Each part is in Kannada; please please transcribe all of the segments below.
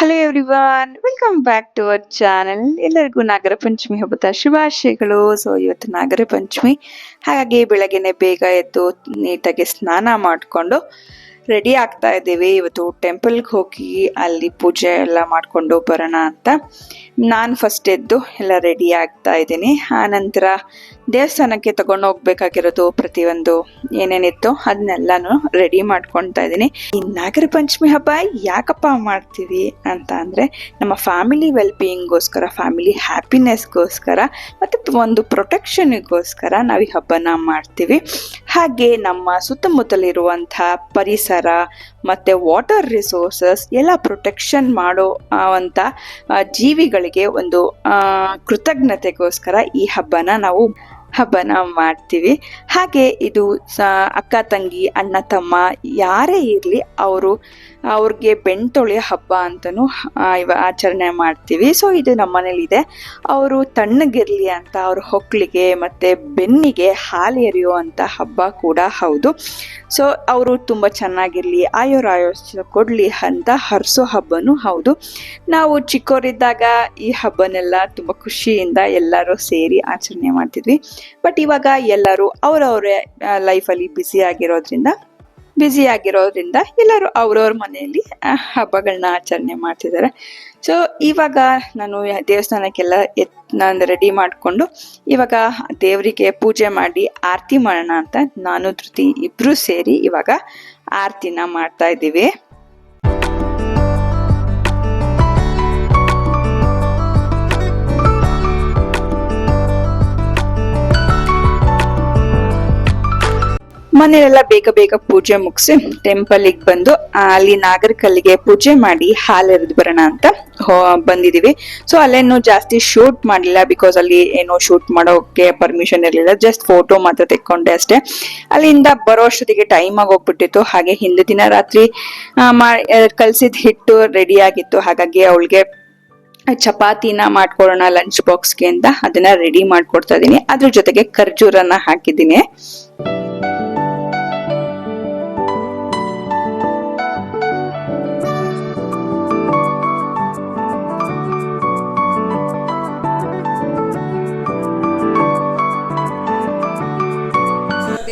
Hello everyone, welcome back to our channel. ಎಲ್ಲರಿಗೂ ನಾಗರ ಪಂಚಮಿ ಹಬ್ಬದ ಶುಭಾಶಯಗಳು. ಇವತ್ತು ನಾಗರ ಪಂಚಮಿ, ಹಾಗಾಗಿ ಬೆಳಗ್ಗೆನೆ ಬೇಗ ಎದ್ದು ನೀಟಾಗಿ ಸ್ನಾನ ಮಾಡಿಕೊಂಡು ರೆಡಿ ಆಗ್ತಾ ಇದ್ದೀವಿ. ಇವತ್ತು ಟೆಂಪಲ್ಗೆ ಹೋಗಿ ಅಲ್ಲಿ ಪೂಜೆ ಎಲ್ಲ ಮಾಡಿಕೊಂಡು ಬರೋಣ ಅಂತ ನಾನು ಫಸ್ಟ್ ಎದ್ದು ಎಲ್ಲ ರೆಡಿ ಆಗ್ತಾ ಇದ್ದೀನಿ. ಆನಂತರ ದೇವಸ್ಥಾನಕ್ಕೆ ತಗೊಂಡು ಹೋಗ್ಬೇಕಾಗಿರೋದು ಪ್ರತಿಯೊಂದು ಏನೇನಿತ್ತು ಅದನ್ನೆಲ್ಲಾನು ರೆಡಿ ಮಾಡ್ಕೊಳ್ತಾ ಇದ್ದೀನಿ. ಈ ನಾಗರ ಪಂಚಮಿ ಹಬ್ಬ ಯಾಕಪ್ಪ ಮಾಡ್ತೀವಿ ಅಂತ ಅಂದರೆ, ನಮ್ಮ ಫ್ಯಾಮಿಲಿ ವೆಲ್ಬೀಯಿಂಗ್ಗೋಸ್ಕರ, ಫ್ಯಾಮಿಲಿ ಹ್ಯಾಪಿನೆಸ್ಗೋಸ್ಕರ ಮತ್ತು ಒಂದು ಪ್ರೊಟೆಕ್ಷನ್ಗೋಸ್ಕರ ನಾವು ಈ ಹಬ್ಬನ ಮಾಡ್ತೀವಿ. ಹಾಗೆ ನಮ್ಮ ಸುತ್ತಮುತ್ತಲಿರುವಂಥ ಪರಿಸರ ಮತ್ತು ವಾಟರ್ ರಿಸೋರ್ಸಸ್ ಎಲ್ಲ ಪ್ರೊಟೆಕ್ಷನ್ ಮಾಡೋ ಅಂಥ ಜೀವಿಗಳಿಗೆ ಒಂದು ಕೃತಜ್ಞತೆಗೋಸ್ಕರ ಈ ಹಬ್ಬನ ಮಾಡ್ತೀವಿ. ಹಾಗೆ ಇದು ಅಕ್ಕ ತಂಗಿ ಅಣ್ಣ ತಮ್ಮ ಯಾರೇ ಇರಲಿ ಅವ್ರಿಗೆ ಬೆಣ್ಣೆ ತೊಳೆಯೋ ಹಬ್ಬ ಅಂತಲೂ ಆಚರಣೆ ಮಾಡ್ತೀವಿ. ಇದು ನಮ್ಮ ಮನೇಲಿದೆ. ಅವರು ತಣ್ಣಗಿರಲಿ ಅಂತ ಅವ್ರ ಹೊಕ್ಕಳಿಗೆ ಮತ್ತು ಬೆನ್ನಿಗೆ ಹಾಲು ಎರೆಯುವಂಥ ಹಬ್ಬ ಕೂಡ ಹೌದು. ಅವರು ತುಂಬ ಚೆನ್ನಾಗಿರಲಿ, ಆಯುರಾರೋಗ್ಯ ಕೊಡಲಿ ಅಂತ ಹರಿಸೋ ಹಬ್ಬನೂ ಹೌದು. ನಾವು ಚಿಕ್ಕವರಿದ್ದಾಗ ಈ ಹಬ್ಬನೆಲ್ಲ ತುಂಬ ಖುಷಿಯಿಂದ ಎಲ್ಲರೂ ಸೇರಿ ಆಚರಣೆ ಮಾಡ್ತಿದ್ವಿ. ಬಟ್ ಇವಾಗ ಎಲ್ಲರೂ ಅವರವರೇ ಲೈಫಲ್ಲಿ ಬ್ಯುಸಿ ಆಗಿರೋದ್ರಿಂದ ಎಲ್ಲರೂ ಅವ್ರವ್ರ ಮನೆಯಲ್ಲಿ ಹಬ್ಬಗಳನ್ನ ಆಚರಣೆ ಮಾಡ್ತಿದ್ದಾರೆ. ಇವಾಗ ನಾನು ದೇವಸ್ಥಾನಕ್ಕೆಲ್ಲ ನಾನು ರೆಡಿ ಮಾಡಿಕೊಂಡು ಇವಾಗ ದೇವರಿಗೆ ಪೂಜೆ ಮಾಡಿ ಆರತಿ ಮಾಡೋಣ ಅಂತ ನಾನು ಧೃತಿ ಇಬ್ಬರು ಸೇರಿ ಇವಾಗ ಆರತಿನ ಮಾಡ್ತಾ ಇದ್ದೀವಿ. ಮನೆಯಲ್ಲೆಲ್ಲ ಬೇಗ ಬೇಗ ಪೂಜೆ ಮುಗಿಸಿ ಟೆಂಪಲಿಗೆ ಬಂದು ಅಲ್ಲಿ ನಾಗರಕಲ್ಲಿಗೆ ಪೂಜೆ ಮಾಡಿ ಹಾಲು ಎರೆದು ಬರೋಣ ಅಂತ ಬಂದಿದೀವಿ. ಅಲ್ಲೇನು ಜಾಸ್ತಿ ಶೂಟ್ ಮಾಡಲಿಲ್ಲ, ಬಿಕಾಸ್ ಅಲ್ಲಿ ಏನೋ ಶೂಟ್ ಮಾಡೋಕೆ ಪರ್ಮಿಷನ್ ಇರಲಿಲ್ಲ. ಜಸ್ಟ್ ಫೋಟೋ ಮಾತ್ರ ತೆಕ್ಕೊಂಡೆ ಅಷ್ಟೇ. ಅಲ್ಲಿಂದ ಬರೋ ಅಷ್ಟೊತ್ತಿಗೆ ಟೈಮ್ ಆಗೋಗ್ಬಿಟ್ಟಿತ್ತು. ಹಾಗೆ ಹಿಂದಿನ ದಿನ ರಾತ್ರಿ ಕಲ್ಸಿದ ಹಿಟ್ಟು ರೆಡಿ ಆಗಿತ್ತು. ಹಾಗಾಗಿ ಅವಳಿಗೆ ಚಪಾತಿನ ಮಾಡ್ಕೊಡೋಣ ಲಂಚ್ ಬಾಕ್ಸ್ಗೆ ಅಂತ ಅದನ್ನ ರೆಡಿ ಮಾಡ್ಕೊಡ್ತಾ ಇದೀನಿ. ಅದ್ರ ಜೊತೆಗೆ ಖರ್ಜೂರನ್ನ ಹಾಕಿದ್ದೀನಿ.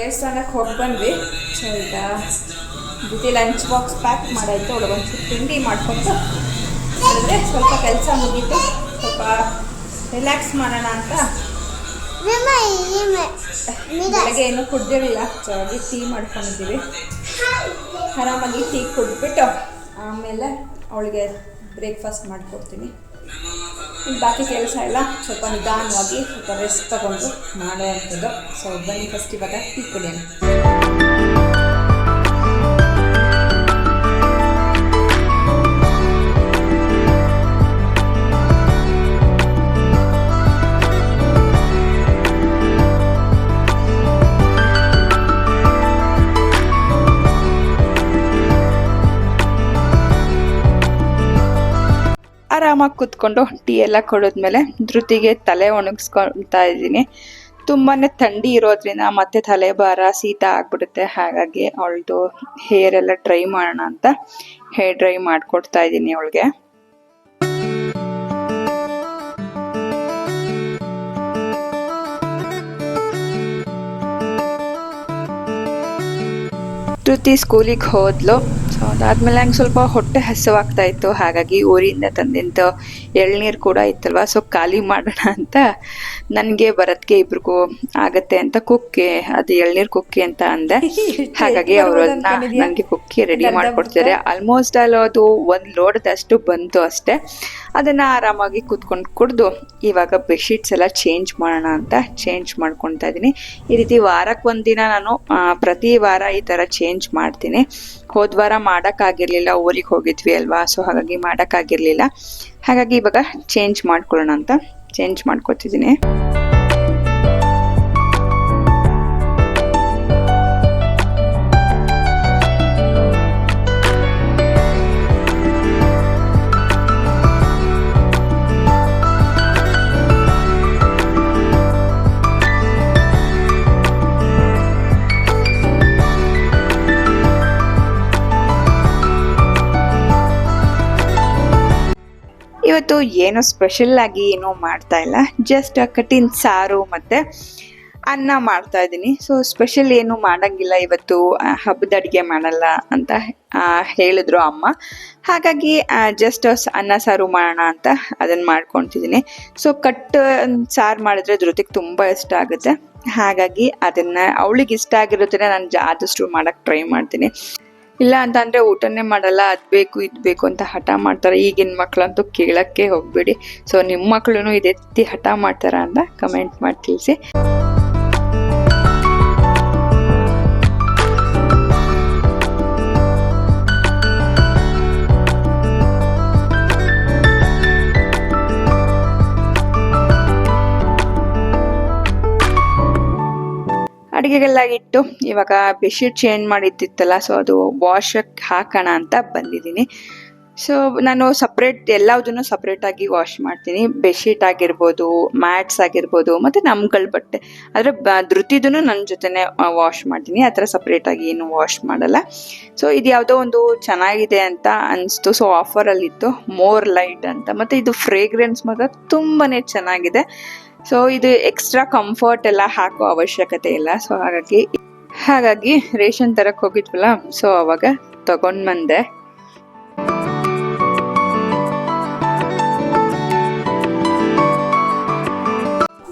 ದೇವಸ್ಥಾನಕ್ಕೆ ಹೋಗಿ ಬಂದ್ವಿ. ಈಗ ಜೊತೆ ಲಂಚ್ ಬಾಕ್ಸ್ ಪ್ಯಾಕ್ ಮಾಡಾಯ್ತು. ಒಳಗೊಂದು ತಿಂಡಿ ಮಾಡ್ಕೊಂಡು ಮಾಡಿದ್ರೆ ಸ್ವಲ್ಪ ಕೆಲಸ ಮುಗೀತು. ಸ್ವಲ್ಪ ರಿಲ್ಯಾಕ್ಸ್ ಮಾಡೋಣ ಅಂತ ಬೆಳಗ್ಗೆ ಏನೂ ಕುಡ್ದಿರಲಿಲ್ಲ. ಟೀ ಮಾಡ್ಕೊಂಡಿದ್ದೀವಿ. ಆರಾಮಾಗಿ ಟೀ ಕುಡಿದ್ಬಿಟ್ಟು ಆಮೇಲೆ ಅವಳಿಗೆ ಬ್ರೇಕ್ಫಾಸ್ಟ್ ಮಾಡಿಕೊಡ್ತೀನಿ. ಬಾಕಿ ಕೆಲಸ ಎಲ್ಲ ಸ್ವಲ್ಪ ನಿಧಾನವಾಗಿ ಸ್ವಲ್ಪ ರೆಸ್ಟ್ ತಗೊಂಡು ಮಾಡುವಂಥದ್ದು. ಬನ್ನಿ ಫಸ್ಟ್ ಇವಾಗ ಟೀ ಕುಡಿಯೋಣ. ಆರಾಮಾಗಿ ಕೂತ್ಕೊಂಡು ಟೀ ಎಲ್ಲ ಕೊಡೋದ್ಮೇಲೆ ಧೃತಿಗೆ ತಲೆ ಒಣಗಿಸ್ಕೊಳ್ತಾ ಇದ್ದೀನಿ. ತುಂಬಾನೇ ಥಂಡಿ ಇರೋದ್ರಿಂದ ಮತ್ತೆ ತಲೆ ಭಾರ ಶೀತ ಆಗ್ಬಿಡುತ್ತೆ. ಹಾಗಾಗಿ ಅವಳದು ಹೇರ್ ಎಲ್ಲ ಡ್ರೈ ಮಾಡೋಣ ಅಂತ ಹೇರ್ ಡ್ರೈ ಮಾಡ್ಕೊಡ್ತಾ ಇದ್ದೀನಿ ಅವಳಿಗೆ. ಧೃತಿ ಸ್ಕೂಲಿಗೆ ಹೋದ್ಲು. ಅದಾದ್ಮೇಲೆ ನಂಗೆ ಸ್ವಲ್ಪ ಹೊಟ್ಟೆ ಹಸಿವಾಗ್ತಾ ಇತ್ತು. ಹಾಗಾಗಿ ಊರಿಂದ ತಂದಿಂತ ಎಳ್ನೀರು ಕೂಡ ಇತ್ತಲ್ವ, ಖಾಲಿ ಮಾಡೋಣ ಅಂತ ನನಗೆ ಬರೋದಕ್ಕೆ ಇಬ್ರಿಗೂ ಆಗತ್ತೆ ಅಂತ ಕುಕ್ಕಿ, ಅದು ಎಳ್ನೀರು ಕುಕ್ಕಿ ಅಂತ ಅಂದೆ. ಹಾಗಾಗಿ ಅವರು ಅದನ್ನ ನನಗೆ ಕುಕ್ಕಿ ರೆಡಿ ಮಾಡ್ಕೊಡ್ತಿದ್ದಾರೆ. ಆಲ್ಮೋಸ್ಟ್ ಅದು ಒಂದು ಲೋಡದಷ್ಟು ಬಂತು ಅಷ್ಟೇ. ಅದನ್ನ ಆರಾಮಾಗಿ ಕೂತ್ಕೊಂಡು ಕುಡಿದು ಇವಾಗ ಬೆಡ್ಶೀಟ್ಸ್ ಎಲ್ಲ ಚೇಂಜ್ ಮಾಡೋಣ ಅಂತ ಚೇಂಜ್ ಮಾಡ್ಕೊತಾ ಇದ್ದೀನಿ. ಈ ರೀತಿ ವಾರಕ್ಕೆ ಒಂದಿನ ನಾನು ಪ್ರತಿ ವಾರ ಈ ಥರ ಚೇಂಜ್ ಮಾಡ್ತೀನಿ. ಹೋದ್ವಾರ ಮಾಡೋಕ್ಕಾಗಿರ್ಲಿಲ್ಲ, ಊರಿಗೆ ಹೋಗಿದ್ವಿ ಅಲ್ವಾ, ಹಾಗಾಗಿ ಮಾಡೋಕ್ಕಾಗಿರ್ಲಿಲ್ಲ. ಹಾಗಾಗಿ ಇವಾಗ ಚೇಂಜ್ ಮಾಡ್ಕೊಳ್ಳೋಣ ಅಂತ ಚೇಂಜ್ ಮಾಡ್ಕೊತಿದ್ದೀನಿ. ಏನು ಸ್ಪೆಷಲ್ ಆಗಿ ಏನೂ ಮಾಡ್ತಾ ಇಲ್ಲ, ಜಸ್ಟ್ ಕಟ್ಟಿನ ಸಾರು ಮತ್ತು ಅನ್ನ ಮಾಡ್ತಾ ಇದ್ದೀನಿ. ಸೊ ಸ್ಪೆಷಲ್ ಏನು ಮಾಡಂಗಿಲ್ಲ ಇವತ್ತು, ಹಬ್ಬದ ಅಡುಗೆ ಮಾಡಲ್ಲ ಅಂತ ಹೇಳಿದ್ರು ಅಮ್ಮ. ಹಾಗಾಗಿ ಜಸ್ಟ್ ಅನ್ನ ಸಾರು ಮಾಡೋಣ ಅಂತ ಅದನ್ನು ಮಾಡ್ಕೊತಿದ್ದೀನಿ. ಸೊ ಸಾರು ಮಾಡಿದ್ರೆ ಧೃತಿಗೆ ತುಂಬ ಇಷ್ಟ ಆಗುತ್ತೆ. ಹಾಗಾಗಿ ಅದನ್ನು ಅವಳಿಗೆ ಇಷ್ಟ ಆಗಿರೋದನ್ನ ನಾನು ಆದಷ್ಟು ಮಾಡೋಕ್ಕೆ ಟ್ರೈ ಮಾಡ್ತೀನಿ. ಇಲ್ಲ ಅಂತಂದರೆ ಊಟನೇ ಮಾಡಲ್ಲ, ಅದು ಬೇಕು ಇದು ಬೇಕು ಅಂತ ಹಠ ಮಾಡ್ತಾರೆ. ಈಗಿನ ಮಕ್ಕಳಂತೂ ಕೇಳೋಕ್ಕೆ ಹೋಗಬೇಡಿ. ಸೊ ನಿಮ್ಮ ಮಕ್ಕಳು ಇದೆತ್ತಿ ಹಠ ಮಾಡ್ತಾರ ಅಂತ ಕಮೆಂಟ್ ಮಾಡಿ ತಿಳಿಸಿ. ಅಡುಗೆಗೆಲ್ಲ ಇಟ್ಟು ಇವಾಗ ಬೆಡ್ಶೀಟ್ ಚೇಂಜ್ ಮಾಡಿದ್ದಿತ್ತಲ್ಲ, ಸೊ ಅದು ವಾಶಕ್ಕೆ ಹಾಕೋಣ ಅಂತ ಬಂದಿದ್ದೀನಿ. ಸೊ ನಾನು ಎಲ್ಲದನ್ನು ಸಪ್ರೇಟಾಗಿ ವಾಶ್ ಮಾಡ್ತೀನಿ. ಬೆಡ್ಶೀಟ್ ಆಗಿರ್ಬೋದು, ಮ್ಯಾಟ್ಸ್ ಆಗಿರ್ಬೋದು, ಮತ್ತು ನಮ್ಗಳ ಬಟ್ಟೆ ಆದರೆ ಧೃತಿದೂ ನನ್ನ ಜೊತೆನೇ ವಾಶ್ ಮಾಡ್ತೀನಿ. ಆ ಥರ ಸಪ್ರೇಟಾಗಿ ಏನು ವಾಶ್ ಮಾಡಲ್ಲ. ಸೊ ಇದು ಯಾವುದೋ ಒಂದು ಚೆನ್ನಾಗಿದೆ ಅಂತ ಅನಿಸ್ತು. ಸೊ ಆಫರಲ್ಲಿತ್ತು, ಮೋರ್ ಲೈಟ್ ಅಂತ, ಮತ್ತು ಇದು ಫ್ರೇಗ್ರೆನ್ಸ್ ಮಾತ್ರ ತುಂಬಾ ಚೆನ್ನಾಗಿದೆ. ಸೊ ಇದು ಎಕ್ಸ್ಟ್ರಾ ಕಂಫರ್ಟ್ ಎಲ್ಲ ಹಾಕೋ ಅವಶ್ಯಕತೆ ಇಲ್ಲ. ಸೊ ಹಾಗಾಗಿ ರೇಷನ್ ತರಕ್ಕೆ ಹೋಗಿದ್ವಲ್ಲ, ಸೊ ಅವಾಗ ತಗೊಂಡು ಬಂದೆ.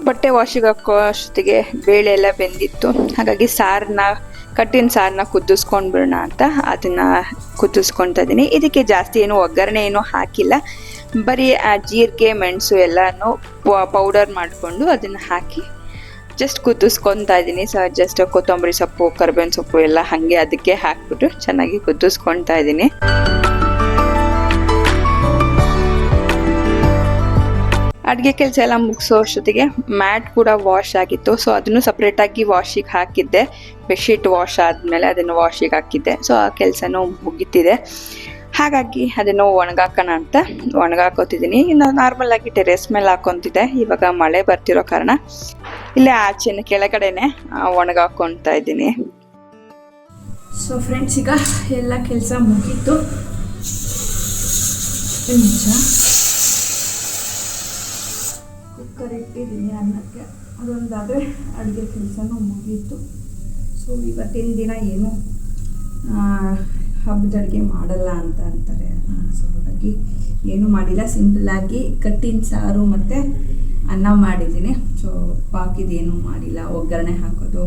ಬಟ್ಟೆ ವಾಶಿಗೆ ಹಾಕೋ ಅಷ್ಟೊತ್ತಿಗೆ ಬೇಳೆ ಎಲ್ಲ ಬೆಂದಿತ್ತು. ಹಾಗಾಗಿ ಕಟ್ಟಿನ ಸಾರನ್ನ ಕುದಿಸ್ಕೊಂಡು ಬಿಡೋಣ ಅಂತ ಅದನ್ನು ಕುದಿಸ್ಕೊತಾ ಇದ್ದೀನಿ. ಇದಕ್ಕೆ ಜಾಸ್ತಿ ಏನು ಒಗ್ಗರಣೆ ಏನೂ ಹಾಕಿಲ್ಲ, ಬರೀ ಜೀರಿಗೆ ಮೆಣಸು ಎಲ್ಲನೂ ಪೌಡರ್ ಮಾಡಿಕೊಂಡು ಅದನ್ನು ಹಾಕಿ ಜಸ್ಟ್ ಕುದಿಸ್ಕೊತಾ ಇದ್ದೀನಿ. ಜಸ್ಟ್ ಕೊತ್ತಂಬರಿ ಸೊಪ್ಪು, ಕರಿಬೇವಿನ ಸೊಪ್ಪು ಎಲ್ಲ ಹಾಗೆ ಅದಕ್ಕೆ ಹಾಕ್ಬಿಟ್ಟು ಚೆನ್ನಾಗಿ ಕುದಿಸ್ಕೊತಾ ಇದ್ದೀನಿ. ಅಡುಗೆ ಕೆಲಸ ಎಲ್ಲ ಮುಗಿಸೋ ಅಷ್ಟೊತ್ತಿಗೆ ಮ್ಯಾಟ್ ಕೂಡ ವಾಶ್ ಆಗಿತ್ತು. ಸೊ ಅದನ್ನು ಸಪ್ರೇಟಾಗಿ ವಾಶಿಗೆ ಹಾಕಿದ್ದೆ. ಬೆಡ್ಶೀಟ್ ವಾಶ್ ಆದಮೇಲೆ ಅದನ್ನು ವಾಶಿಗೆ ಹಾಕಿದ್ದೆ. ಸೊ ಆ ಕೆಲಸನೂ ಮುಗೀತಿದೆ. ಹಾಗಾಗಿ ಅದನ್ನು ಒಣಗಾಕೋಣ ಅಂತ ಒಣಗಾಕೋತಿದ್ದೀನಿ. ಇನ್ನು ನಾರ್ಮಲಾಗಿ ಟೆರೆಸ್ ಮೇಲೆ ಹಾಕೊತಿದ್ದೆ. ಇವಾಗ ಮಳೆ ಬರ್ತಿರೋ ಕಾರಣ ಇಲ್ಲೇ ಆಚೆನ ಕೆಳಗಡೆನೆ ಒಣಗಾಕೊತಾ ಇದ್ದೀನಿ. ಸೊ ಫ್ರೆಂಡ್ಸ್, ಈಗ ಎಲ್ಲ ಕೆಲಸ ಮುಗೀತು. ಕುಕ್ಕರ್ ಇಟ್ಟಿದ್ದೀನಿ ಅನ್ನಕ್ಕೆ, ಅದೊಂದಾದರೆ ಅಡುಗೆ ಕೆಲಸನೂ ಮುಗೀತು. ಸೊ ಇವತ್ತಿನ ದಿನ ಏನು ಹಬ್ಬದ ಅಡುಗೆ ಮಾಡಲ್ಲ ಅಂತ ಅಂತಾರೆ. ಸೊ ಹಾಗಾಗಿ ಏನೂ ಮಾಡಿಲ್ಲ, ಸಿಂಪಲ್ಲಾಗಿ ಕಟ್ಟಿನ ಸಾರು ಮತ್ತು ಅನ್ನ ಮಾಡಿದ್ದೀನಿ. ಸೊ ಬಾಕಿದೇನೂ ಮಾಡಿಲ್ಲ, ಒಗ್ಗರಣೆ ಹಾಕೋದು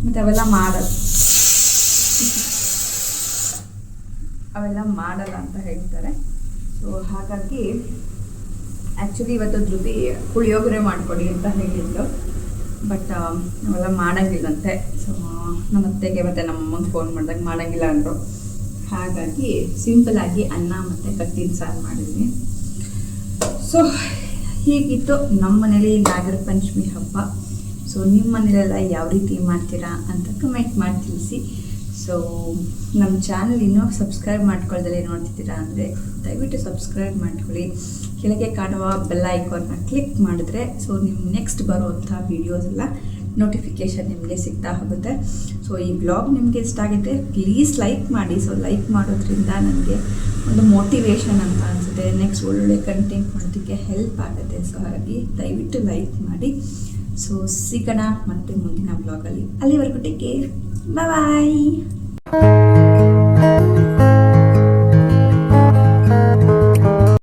ಮತ್ತು ಅವೆಲ್ಲ ಮಾಡಲ್ಲ ಅಂತ ಹೇಳ್ತಾರೆ. ಸೊ ಹಾಗಾಗಿ ಆ್ಯಕ್ಚುಲಿ ಇವತ್ತು ಧೃತಿ ಪುಳಿಯೋಗರೆ ಮಾಡಿಕೊಡಿ ಅಂತ ಹೇಳಿದ್ರು, ಬಟ್ ನಾವೆಲ್ಲ ಮಾಡೋಂಗಿಲ್ಲಂತೆ. ಸೊ ನಮ್ಮ ಅತ್ತೆಗೆ ಮತ್ತು ನಮ್ಮ ಅಮ್ಮಂಗೆ ಫೋನ್ ಮಾಡಿದಾಗ ಮಾಡೋಂಗಿಲ್ಲ ಅಂದರು. ಹಾಗಾಗಿ ಸಿಂಪಲಾಗಿ ಅನ್ನ ಮತ್ತು ಕಟ್ಟಿನ ಸಾರು ಮಾಡಿದ್ವಿ. ಸೊ ಹೀಗಿತ್ತು ನಮ್ಮ ಮನೇಲಿ ನಾಗರ ಪಂಚಮಿ ಹಬ್ಬ. ಸೊ ನಿಮ್ಮ ಮನೇಲೆಲ್ಲ ಯಾವ ರೀತಿ ಮಾಡ್ತೀರಾ ಅಂತ ಕಮೆಂಟ್ ಮಾಡಿ ತಿಳಿಸಿ. ಸೊ ನಮ್ಮ ಚಾನಲ್ ಇನ್ನೂ ಸಬ್ಸ್ಕ್ರೈಬ್ ಮಾಡ್ಕೊಳ್ದಲ್ಲೇ ನೋಡ್ತಿದ್ದೀರಾ ಅಂದರೆ ದಯವಿಟ್ಟು ಸಬ್ಸ್ಕ್ರೈಬ್ ಮಾಡ್ಕೊಳ್ಳಿ. ಕೆಳಗೆ ಕಾಣುವ ಬೆಲ್ ಐಕಾನ್ನ ಕ್ಲಿಕ್ ಮಾಡಿದ್ರೆ ಸೊ ನಿಮ್ಮ ನೆಕ್ಸ್ಟ್ ಬರುವಂಥ ವೀಡಿಯೋಸ್ ಎಲ್ಲ ನೋಟಿಫಿಕೇಷನ್ ನಿಮಗೆ ಸಿಗ್ತಾ ಹೋಗುತ್ತೆ. ಸೊ ಈ ಬ್ಲಾಗ್ ನಿಮಗೆ ಇಷ್ಟ ಆಗಿದೆ, ಪ್ಲೀಸ್ ಲೈಕ್ ಮಾಡಿ. ಸೊ ಲೈಕ್ ಮಾಡೋದ್ರಿಂದ ನನಗೆ ಒಂದು ಮೋಟಿವೇಶನ್ ಅಂತ ಅನಿಸುತ್ತೆ, ನೆಕ್ಸ್ಟ್ ಒಳ್ಳೊಳ್ಳೆ ಕಂಟೆಂಟ್ ಮಾಡೋದಕ್ಕೆ ಹೆಲ್ಪ್ ಆಗುತ್ತೆ. ಸೊ ಹಾಗಾಗಿ ದಯವಿಟ್ಟು ಲೈಕ್ ಮಾಡಿ. ಸೊ ಸಿಗೋಣ ಮತ್ತೆ ಮುಂದಿನ ಬ್ಲಾಗಲ್ಲಿ. ಅಲ್ಲಿವರೆಗೂ ಟೇಕ್ ಕೇರ್, ಬಾಯ್.